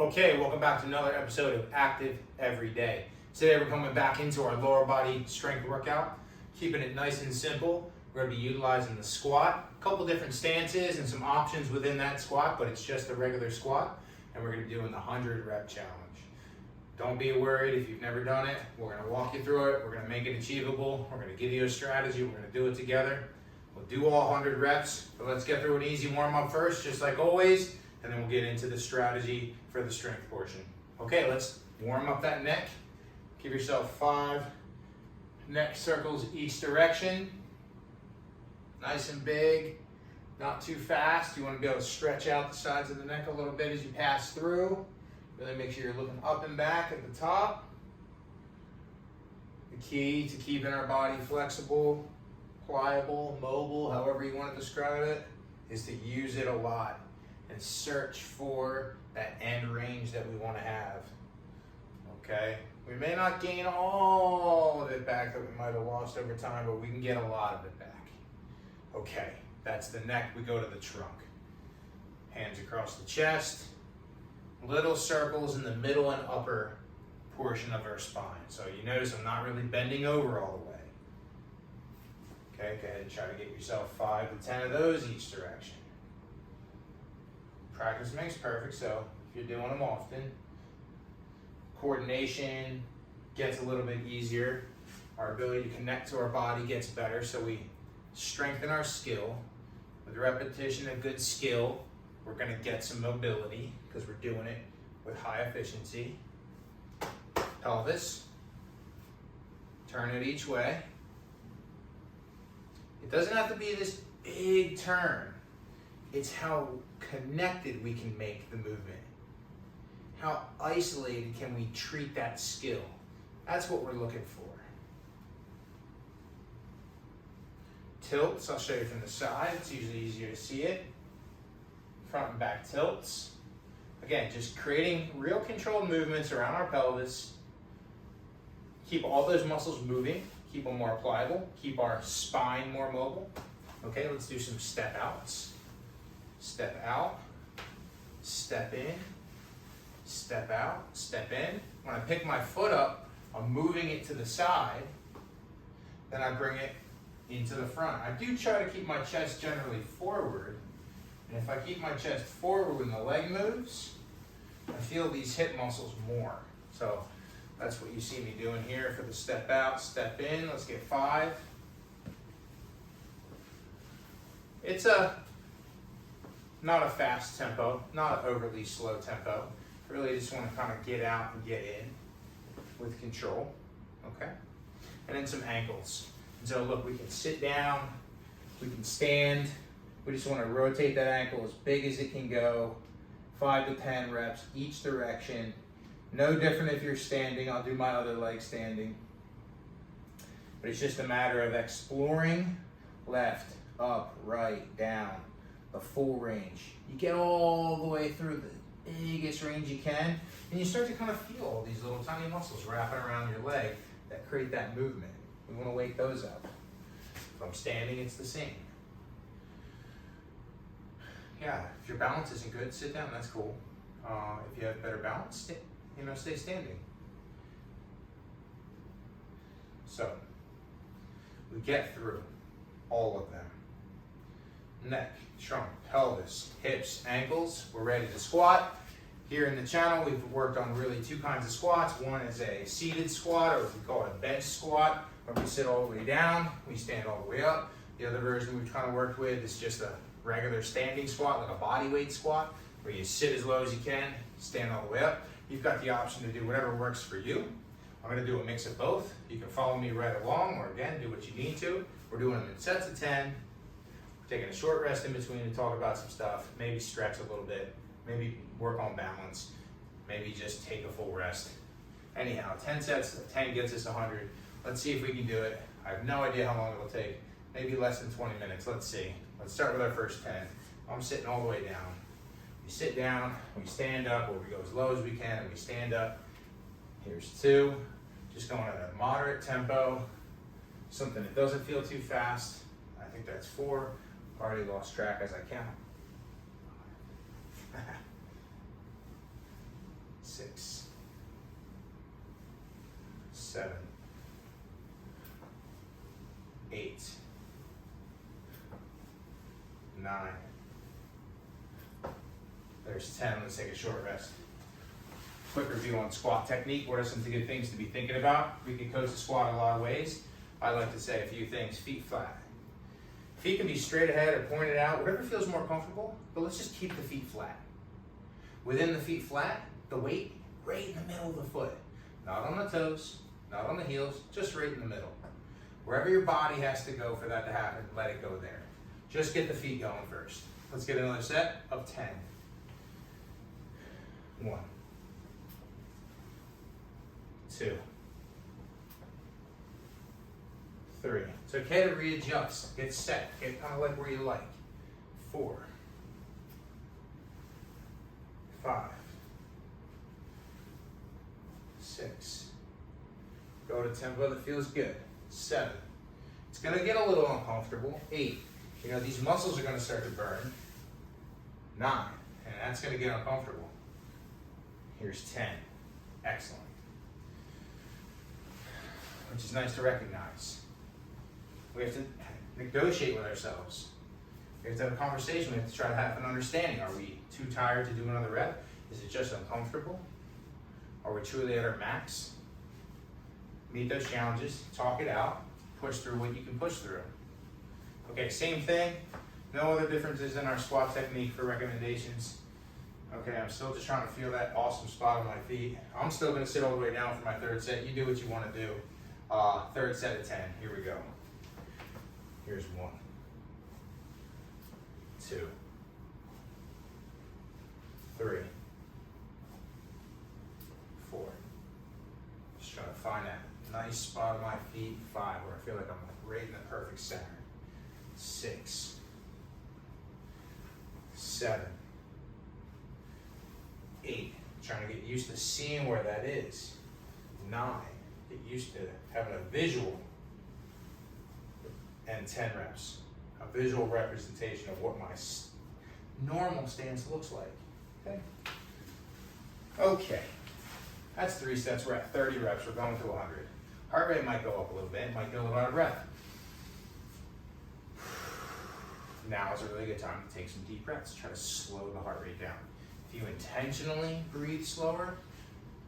Okay, welcome back to another episode of Active Every Day. Today we're coming back into our lower body strength workout, keeping it nice and simple. We're going to be utilizing the squat, a couple different stances and some options within that squat, but it's just a regular squat, and we're going to be doing the 100 rep challenge. Don't be worried if you've never done it. We're going to walk you through it. We're going to make it achievable. We're going to give you a strategy. We're going to do it together. We'll do all 100 reps, but let's get through an easy warm-up first, just like always, and then we'll get into the strategy for the strength portion. Okay, let's warm up that neck. Give yourself 5 neck circles each direction. Nice and big, not too fast. You want to be able to stretch out the sides of the neck a little bit as you pass through. Really make sure you're looking up and back at the top. The key to keeping our body flexible, pliable, mobile, however you want to describe it, is to use it a lot and search for that end range that we want to have. Okay? We may not gain all of it back that we might have lost over time, but we can get a lot of it back. Okay, that's the neck. We go to the trunk. Hands across the chest. Little circles in the middle and upper portion of our spine. So you notice I'm not really bending over all the way. Okay, go ahead and try to get yourself 5 to 10 of those each direction. Practice makes perfect, so if you're doing them often, coordination gets a little bit easier. Our ability to connect to our body gets better, so we strengthen our skill. With repetition of good skill, we're going to get some mobility because we're doing it with high efficiency. Pelvis, turn it each way. It doesn't have to be this big turn. It's how connected we can make the movement. How isolated can we treat that skill? That's what we're looking for. Tilts, I'll show you from the side. It's usually easier to see it. Front and back tilts. Again, just creating real controlled movements around our pelvis. Keep all those muscles moving. Keep them more pliable. Keep our spine more mobile. Okay, let's do some step outs. Step out, step in, step out, step in. When I pick my foot up, I'm moving it to the side, then I bring it into the front. I do try to keep my chest generally forward, and if I keep my chest forward when the leg moves, I feel these hip muscles more. So that's what you see me doing here for the step out, step in. Let's get 5. It's not a fast tempo, not an overly slow tempo. Really just want to kind of get out and get in with control, okay? And then some ankles. And so look, we can sit down, we can stand. We just want to rotate that ankle as big as it can go. 5 to 10 reps each direction. No different if you're standing. I'll do my other leg standing. But it's just a matter of exploring left, up, right, down. The full range. You get all the way through the biggest range you can, and you start to kind of feel all these little tiny muscles wrapping around your leg that create that movement. We want to wake those up. If I'm standing, it's the same. Yeah, if your balance isn't good, sit down, that's cool. If you have better balance, stay standing. So, we get through all of them. Neck, trunk, pelvis, hips, ankles. We're ready to squat. Here in the channel, we've worked on really 2 kinds of squats. One is a seated squat, or we call it a bench squat, where we sit all the way down, we stand all the way up. The other version we've kind of worked with is just a regular standing squat, like a body weight squat, where you sit as low as you can, stand all the way up. You've got the option to do whatever works for you. I'm going to do a mix of both. You can follow me right along, or again, do what you need to. We're doing them in sets of 10. Taking a short rest in between to talk about some stuff, maybe stretch a little bit, maybe work on balance, maybe just take a full rest. Anyhow, 10 sets, 10 gets us 100. Let's see if we can do it. I have no idea how long it'll take. Maybe less than 20 minutes. Let's see. Let's start with our first 10. I'm sitting all the way down. We sit down, we stand up, or we go as low as we can, and we stand up. Here's 2. Just going at a moderate tempo, something that doesn't feel too fast. I think that's 4. Already lost track as I count. 6, 7, 8, 9. There's 10. Let's take a short rest. Quick review on squat technique. What are some good things to be thinking about? We can coach the squat a lot of ways. I like to say a few things. Feet flat. Feet can be straight ahead or pointed out, whatever feels more comfortable, but let's just keep the feet flat. Within the feet flat, the weight right in the middle of the foot. Not on the toes, not on the heels, just right in the middle. Wherever your body has to go for that to happen, let it go there. Just get the feet going first. Let's get another set of 10. 1, 2, 3. It's okay to readjust. Get set. Get kind of like where you like. 4, 5, 6. Go to tempo that feels good. 7. It's going to get a little uncomfortable. 8. You know, these muscles are going to start to burn. 9. And that's going to get uncomfortable. Here's 10. Excellent. Which is nice to recognize. We have to negotiate with ourselves. We have to have a conversation. We have to try to have an understanding. Are we too tired to do another rep? Is it just uncomfortable? Are we truly at our max? Meet those challenges, talk it out, push through what you can push through. Okay, same thing. No other differences in our squat technique for recommendations. Okay, I'm still just trying to feel that awesome spot on my feet. I'm still going to sit all the way down for my third set. You do what you want to do. Third set of 10. Here we go. Here's 1, 2, 3, 4. Just trying to find that nice spot on my feet. 5, where I feel like I'm right in the perfect center. 6, 7, 8. Trying to get used to seeing where that is. 9. Get used to having a visual. And 10 reps. A visual representation of what my normal stance looks like. Okay. Okay. That's 3 sets. We're at 30 reps. We're going to 100. Heart rate might go up a little bit. It might get a little out of breath. Now is a really good time to take some deep breaths. Try to slow the heart rate down. If you intentionally breathe slower,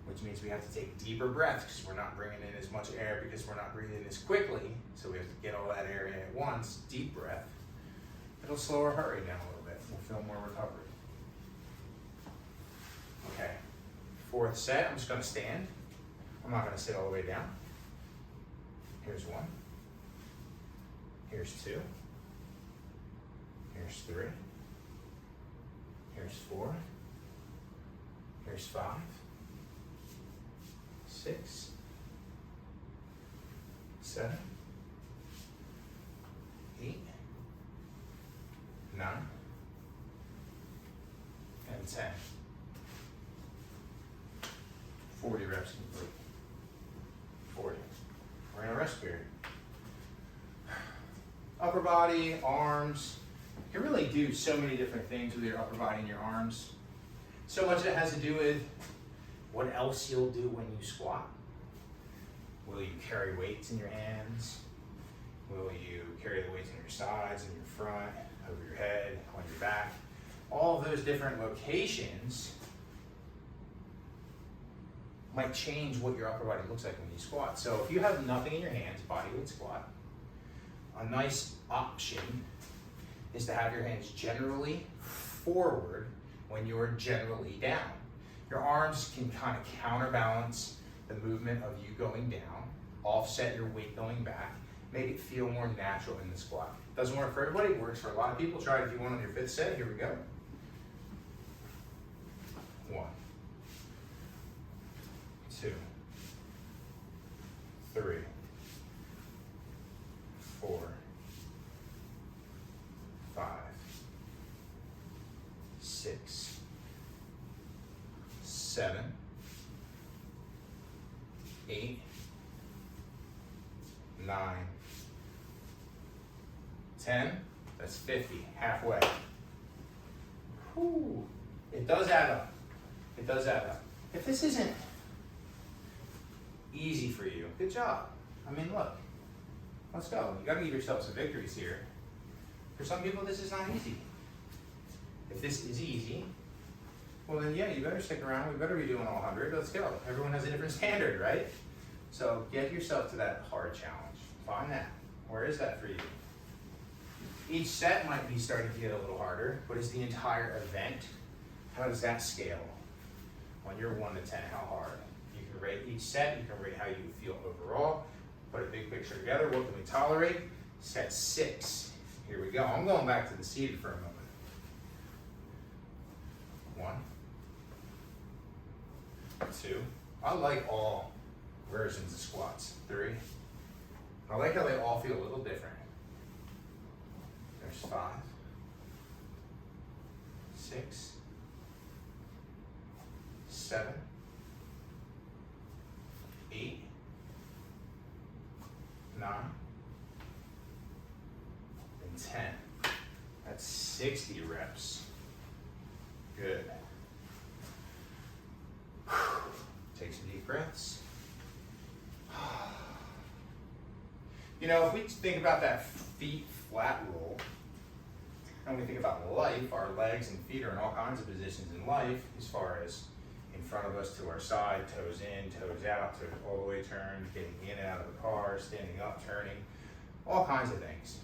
which means we have to take deeper breaths because we're not bringing in as much air because we're not breathing as quickly, so we have to get all that air in at once, deep breath. It'll slow our heart rate down a little bit. We'll feel more recovery. Okay, 4th set, I'm just going to stand. I'm not going to sit all the way down. Here's 1. Here's 2. Here's 3. Here's 4. Here's 5. 6, 7, 8, 9, and 10. 40 reps complete. 40. We're in a rest period. Upper body, arms. You can really do so many different things with your upper body and your arms. So much of it has to do with what else you'll do when you squat. Will you carry weights in your hands? Will you carry the weights on your sides, in your front, over your head, on your back? All of those different locations might change what your upper body looks like when you squat. So if you have nothing in your hands, bodyweight squat, a nice option is to have your hands generally forward when you're generally down. Your arms can kind of counterbalance the movement of you going down, offset your weight going back, make it feel more natural in the squat. Doesn't work for everybody, it works for a lot of people. Try it if you want on your 5th set. Here we go. 1, 2, 3, 4, 5, 6, 7, 8, 9, 10. That's 50, halfway. Whew. It does add up. It does add up. If this isn't easy for you, good job. I mean, look, let's go. You gotta give yourself some victories here. For some people, this is not easy. If this is easy, well then yeah, you better stick around. We better be doing all 100. Let's go. Everyone has a different standard, right? So get yourself to that hard challenge. Find that. Where is that for you? Each set might be starting to get a little harder, but is the entire event, how does that scale? On your 1 to 10, how hard? You can rate each set, you can rate how you feel overall, put a big picture together, what can we tolerate? Set 6, here we go. I'm going back to the seated for a moment. 1, 2, I like all versions of squats. 3, I like how they all feel a little different. There's 5, 6, 7, 8, 9, and 10. That's 60 reps. Good. Take some deep breaths. You know, if we think about that feet flat roll, and we think about life, our legs and feet are in all kinds of positions in life, as far as in front of us to our side, toes in, toes out, toes all the way turned, getting in and out of the car, standing up, turning, all kinds of things.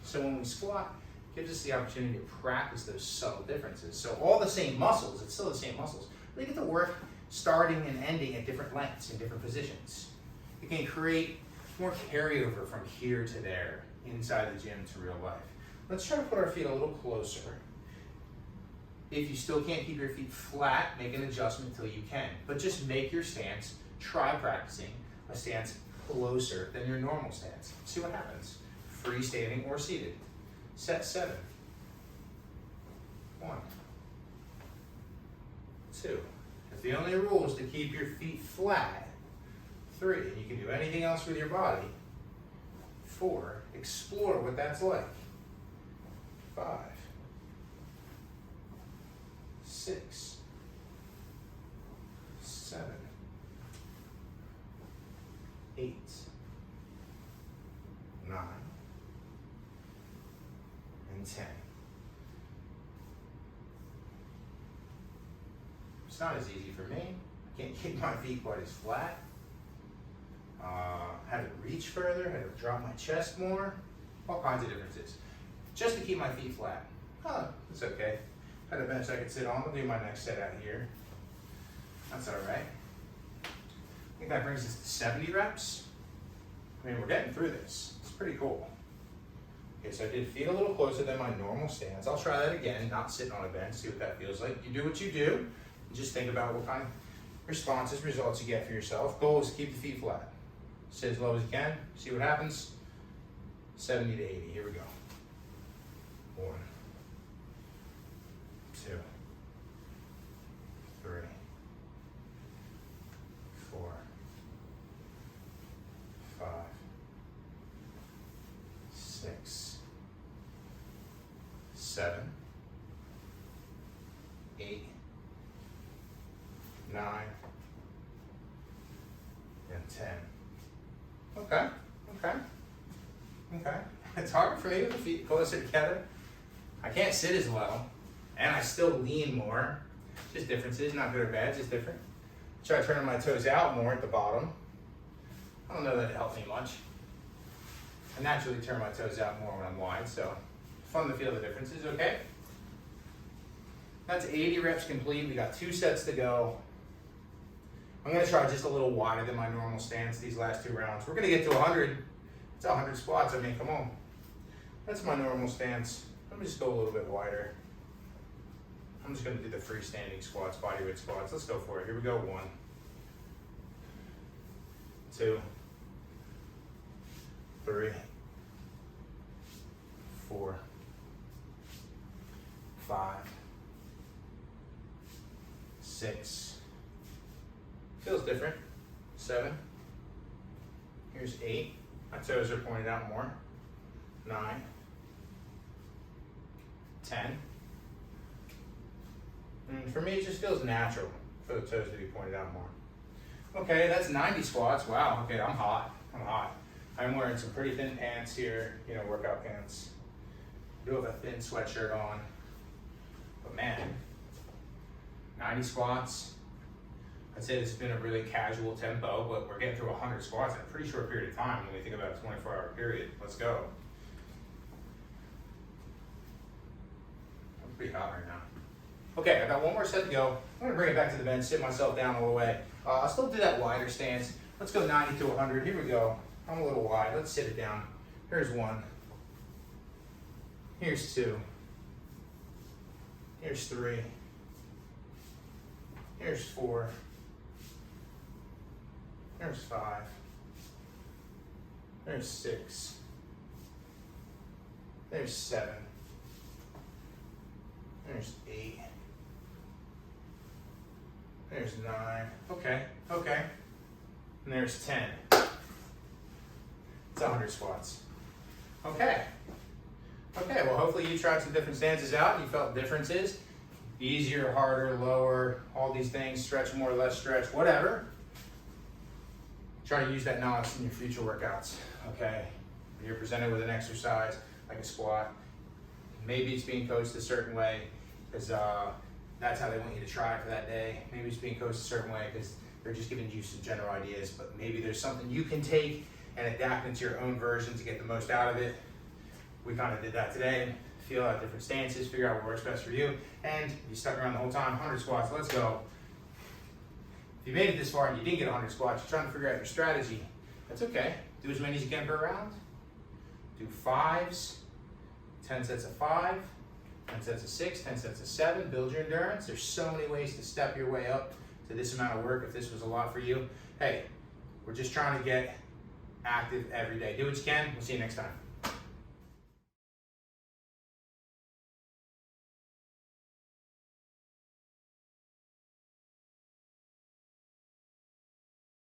So when we squat, it gives us the opportunity to practice those subtle differences. So all the same muscles, it's still the same muscles. We get to work starting and ending at different lengths in different positions. It can create more carryover from here to there, inside the gym to real life. Let's try to put our feet a little closer. If you still can't keep your feet flat, make an adjustment till you can. But just make your stance, try practicing a stance closer than your normal stance. See what happens. Freestanding or seated. Set 7. 1, 2. If the only rule is to keep your feet flat, 3, and you can do anything else with your body. 4, explore what that's like. 5, 6, 7, 8, 9, and 10. It's not as easy for me. I can't keep my feet quite as flat. Had to reach further, had to drop my chest more, all kinds of differences. Just to keep my feet flat. It's okay. Had a bench I could sit on. I'll do my next set out here. That's all right. I think that brings us to 70 reps. I mean, we're getting through this. It's pretty cool. Okay, so I did feet a little closer than my normal stance. I'll try that again, not sitting on a bench, see what that feels like. You do what you do. Just think about what kind of responses, results you get for yourself. Goal is to keep the feet flat. Sit as low as you can, see what happens. 70 to 80, here we go. 1, 2, 3, 4, 5, 6, 7, 8, 9, and 10. Okay. It's hard for me with the feet closer together. I can't sit as well, and I still lean more. Just differences, not good or bad, just different. Try turning my toes out more at the bottom. I don't know that it helps me much. I naturally turn my toes out more when I'm wide, so fun to feel the differences, okay? That's 80 reps complete. We got 2 sets to go. I'm gonna try just a little wider than my normal stance these last 2 rounds. We're gonna get to 100. It's 100 squats, I mean, come on. That's my normal stance. Let me just go a little bit wider. I'm just gonna do the freestanding squats, bodyweight squats. Let's go for it. Here we go. 1, 2, 3, 4, 5, 6. Feels different. 7. Here's 8. My toes are pointed out more. 9. 10. And for me, it just feels natural. for the toes to be pointed out more. Okay, that's 90 squats. Wow, okay, I'm hot. I'm wearing some pretty thin pants here, you know, workout pants. I do have a thin sweatshirt on. But man, 90 squats. I'd say this has been a really casual tempo, but we're getting through 100 squats in a pretty short period of time when we think about a 24-hour period. Let's go. I'm pretty hot right now. Okay, I got one more set to go. I'm gonna bring it back to the bench, sit myself down all the way. I'll still do that wider stance. Let's go 90 to 100. Here we go. I'm a little wide. Let's sit it down. Here's one. Here's two. Here's three. Here's four. There's five. There's six. There's seven. There's eight. There's nine. Okay. And there's 10. It's 100 squats. Okay, well hopefully you tried some different stances out and you felt differences. Easier, harder, lower, all these things, stretch more, less stretch, whatever. Try to use that knowledge in your future workouts, okay? When you're presented with an exercise like a squat, maybe it's being coached a certain way because that's how they want you to try it for that day. Maybe it's being coached a certain way because they're just giving you some general ideas, but maybe there's something you can take and adapt into your own version to get the most out of it. We kind of did that today. Feel out different stances, figure out what works best for you, and you stuck around the whole time. 100 squats, let's go. If you made it this far and you didn't get 100 squats, you're trying to figure out your strategy. That's okay. Do as many as you can per round. Do 5s, 10 sets of 5, 10 sets of 6, 10 sets of 7. Build your endurance. There's so many ways to step your way up to this amount of work if this was a lot for you. Hey, we're just trying to get active every day. Do what you can. We'll see you next time.